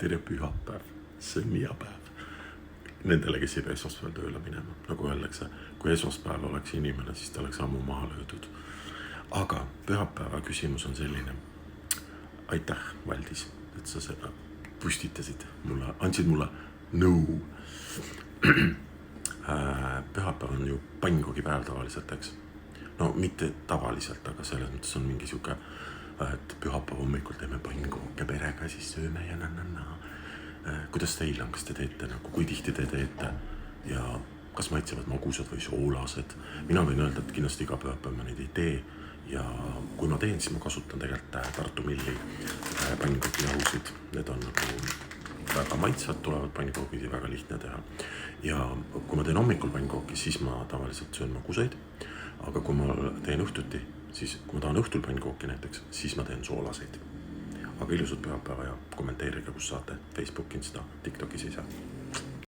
tere pühapäev, sõnniapäev. Nendele, kes ei pea esmaspäeval tööle minema, nagu öeldakse, kui esmaspäeval oleks inimene, siis ta oleks ammu maha löödud. Aga pühapäeva küsimus on selline. Aitäh, Valdis, et sa seda püstitasid mulle, andsid mulle nõu. Pühapäev on ju pannkoogi päev tavaliselt, eks? No mitte tavaliselt, aga selles mõttes on mingi siuke, et pühapäev hommikul teeme pannkooke perega, siis sööme ja Kuidas teil on, kas te teete nagu, kui tihti te teete ja kas maitsevad magusad või soolased? Mina võin öelda, et kindlasti iga pühapäev ma neid ei tee ja kui ma teen, siis ma kasutan tegelikult Tartu Milli pannkookijahusid. Need on nagu väga maitsvad, tulevad pannkoogid ja väga lihtne teha. Ja kui ma teen hommikul pannkooki, siis ma tavaliselt söön magusaid, aga kui ma teen õhtuti, siis kui ma tahan õhtul pannkooki näiteks, siis ma teen soolaseid. Aga ilusat pühapäeva ja kommenteerige, kus saate Facebook, Insta, TikTokis ei saa.